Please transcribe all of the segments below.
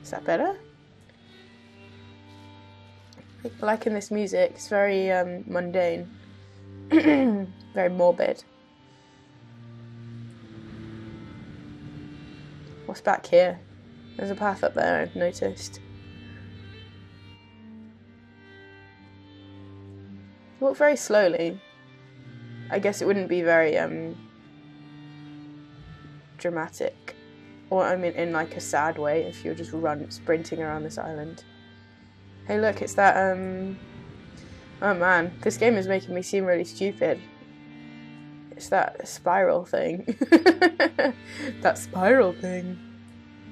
Is that better? Liking this music. It's very mundane. Very morbid. What's back here? There's a path up there, I've noticed. Walk very slowly. I guess it wouldn't be very dramatic, or I mean in like a sad way, if you're just sprinting around this island. Hey look, it's that oh man, this game is making me seem really stupid. It's that spiral thing. That spiral thing.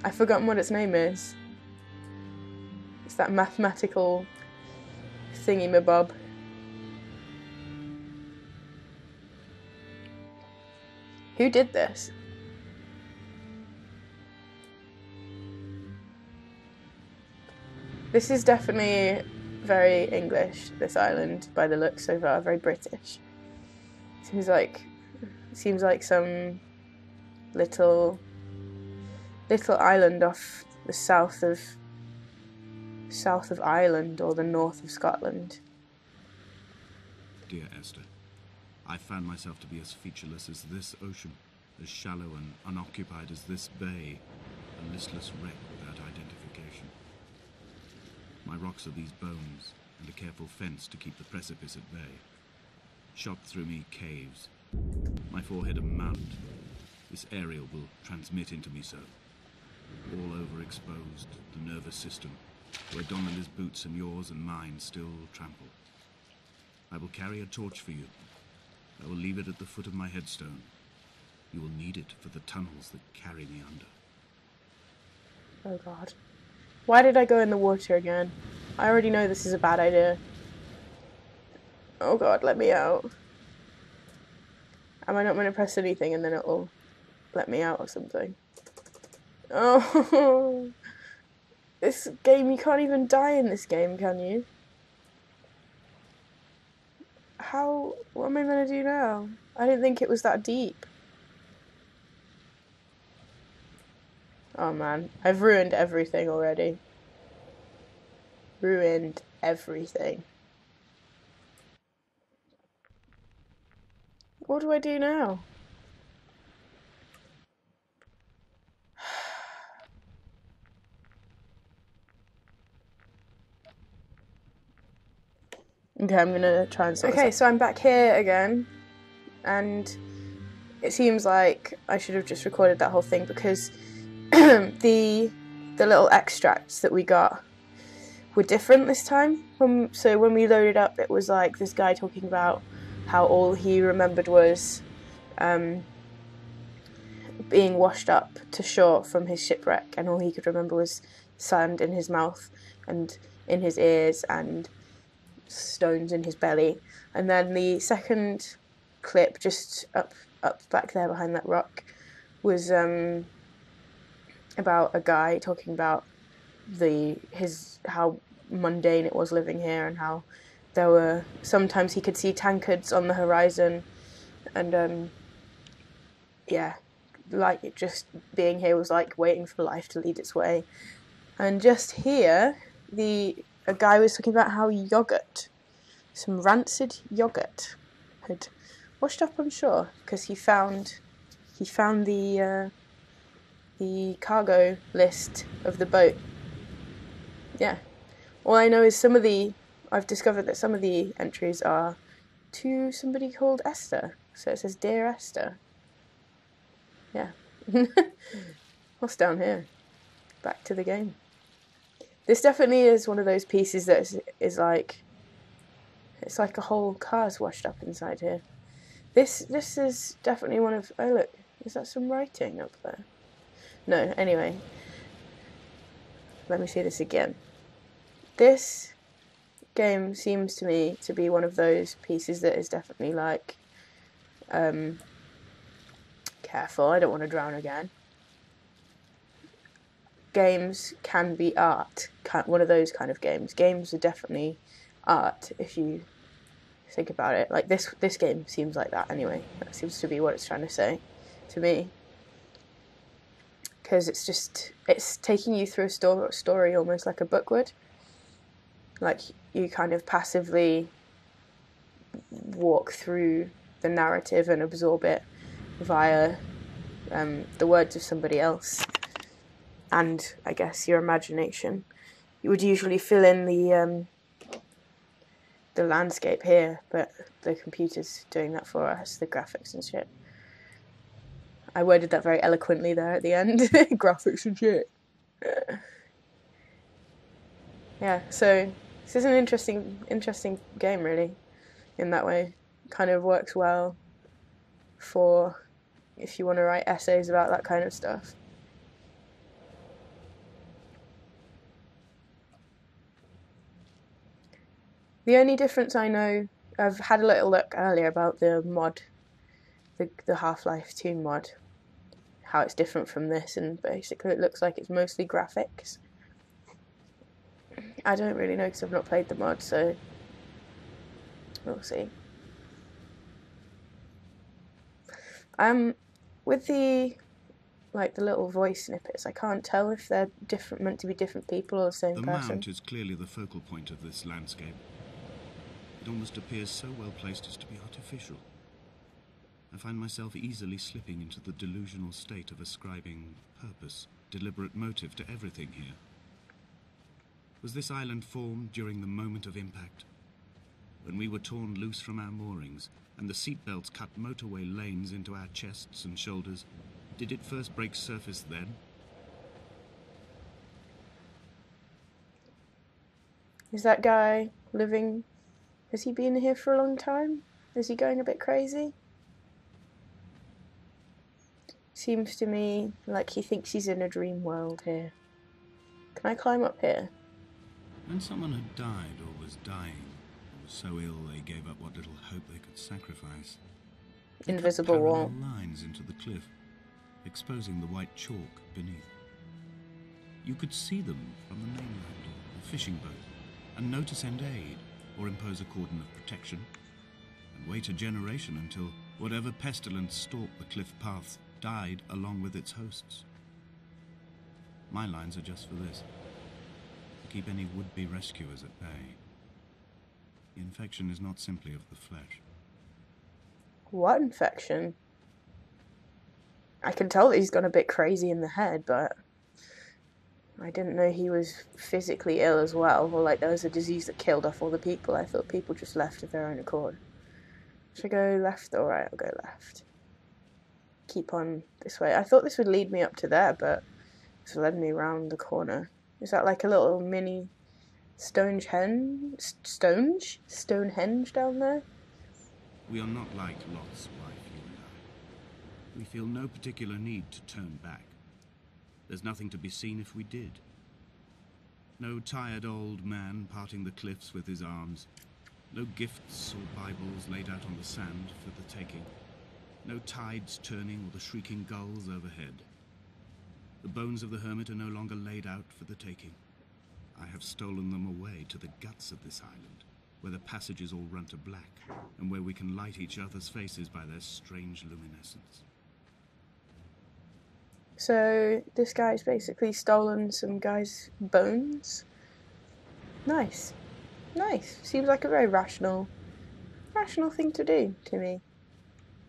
I've forgotten what its name is. It's that mathematical thingy-mabob. Who did this? This is definitely very English, this island, by the looks so far, very British. Seems like some little island off the south of Ireland or the north of Scotland. Dear Esther, I found myself to be as featureless as this ocean, as shallow and unoccupied as this bay, a listless wreck without identification. My rocks are these bones, and a careful fence to keep the precipice at bay. Shot through me caves, my forehead a mound. This aerial will transmit into me so. All overexposed, the nervous system, where Donnelly's boots and yours and mine still trample. I will carry a torch for you. I will leave it at the foot of my headstone. You will need it for the tunnels that carry me under. Oh god. Why did I go in the water again? I already know this is a bad idea. Oh god, let me out. Am I not going to press anything and then it'll let me out or something? Oh, this game, you can't even die in this game, can you? What am I going to do now? I didn't think it was that deep. Oh man, I've ruined everything already. Ruined everything. What do I do now? Okay, I'm gonna try and sort this out. So I'm back here again, and it seems like I should have just recorded that whole thing because the little extracts that we got were different this time. So when we loaded up, it was like this guy talking about how all he remembered was being washed up to shore from his shipwreck, and all he could remember was sand in his mouth and in his ears and stones in his belly. And then the second clip, just up back there behind that rock, was about a guy talking about how mundane it was living here, and how there were sometimes he could see tankards on the horizon, and yeah, like it just being here was like waiting for life to lead its way. And just here, a guy was talking about how some rancid yogurt, had washed up on shore because he found the cargo list of the boat. Yeah, all I know is I've discovered that some of the entries are to somebody called Esther. So it says, Dear Esther. Yeah. What's down here? Back to the game. This definitely is one of those pieces that is like, it's like a whole car's washed up inside here. This is definitely one of, oh look, is that some writing up there? No, anyway. Let me see this again. This game seems to me to be one of those pieces that is definitely like, careful, I don't want to drown again. Games can be art, one of those kind of games. Games are definitely art if you think about it. Like this game seems like that anyway. That seems to be what it's trying to say to me. because it's taking you through a story almost like a book would. Like, you kind of passively walk through the narrative and absorb it via the words of somebody else, and I guess your imagination. You would usually fill in the landscape here, but the computer's doing that for us, the graphics and shit. I worded that very eloquently there at the end. Graphics and shit. Yeah, so this is an interesting game, really, in that way. Kind of works well for if you want to write essays about that kind of stuff. The only difference I know, I've had a little look earlier about the mod, the Half-Life 2 mod, how it's different from this, and basically it looks like it's mostly graphics. I don't really know because I've not played the mod, so we'll see. With the little voice snippets, I can't tell if they're meant to be different people or the same person. The mount is clearly the focal point of this landscape. It almost appears so well placed as to be artificial. I find myself easily slipping into the delusional state of ascribing purpose, deliberate motive to everything here. Was this island formed during the moment of impact? When we were torn loose from our moorings, and the seatbelts cut motorway lanes into our chests and shoulders, did it first break surface then? Is that guy living... Has he been here for a long time? Is he going a bit crazy? Seems to me like he thinks he's in a dream world here. Can I climb up here? When someone had died or was dying, or was so ill they gave up what little hope they could sacrifice, they Invisible cut wall. parallel lines into the cliff, exposing the white chalk beneath. You could see them from the mainland or the fishing boat, and know to send aid, or impose a cordon of protection, and wait a generation until whatever pestilence stalked the cliff paths died along with its hosts. My lines are just for this, to keep any would-be rescuers at bay. The infection is not simply of the flesh. What infection? I can tell that he's gone a bit crazy in the head, but I didn't know he was physically ill as well, or like there was a disease that killed off all the people. I thought people just left of their own accord. Should I go left? Alright, I'll go left. Keep on this way. I thought this would lead me up to there, but it's led me round the corner. Is that like a little mini Stonehenge down there? We are not like Lot's wife, you and I. We feel no particular need to turn back. There's nothing to be seen if we did. No tired old man parting the cliffs with his arms. No gifts or Bibles laid out on the sand for the taking. No tides turning or the shrieking gulls overhead. The bones of the hermit are no longer laid out for the taking. I have stolen them away to the guts of this island, where the passages all run to black, and where we can light each other's faces by their strange luminescence. So this guy's basically stolen some guy's bones? Nice. Nice. Seems like a very rational thing to do to me.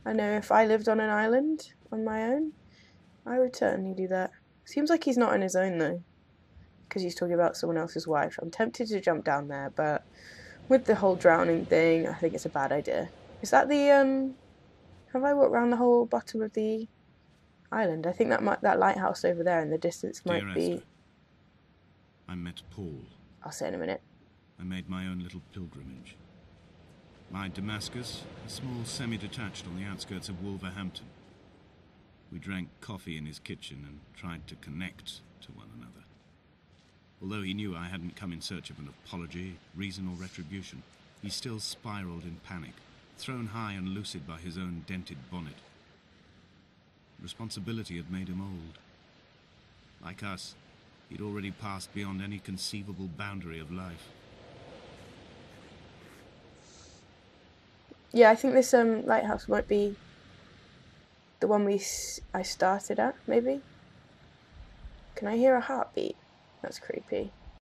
I know if I lived on an island on my own, I would certainly do that. Seems like he's not on his own though, because he's talking about someone else's wife. I'm tempted to jump down there, but with the whole drowning thing, I think it's a bad idea. Is that the, have I walked around the whole bottom of the island? I think that lighthouse over there in the distance might be... Esther, I met Paul. I'll say in a minute. I made my own little pilgrimage. My Damascus, a small semi-detached on the outskirts of Wolverhampton. We drank coffee in his kitchen and tried to connect to one another. Although he knew I hadn't come in search of an apology, reason or retribution, he still spiraled in panic, thrown high and lucid by his own dented bonnet. Responsibility had made him old. Like us, he'd already passed beyond any conceivable boundary of life. Yeah, I think this lighthouse might be the one I started at, maybe? Can I hear a heartbeat? That's creepy.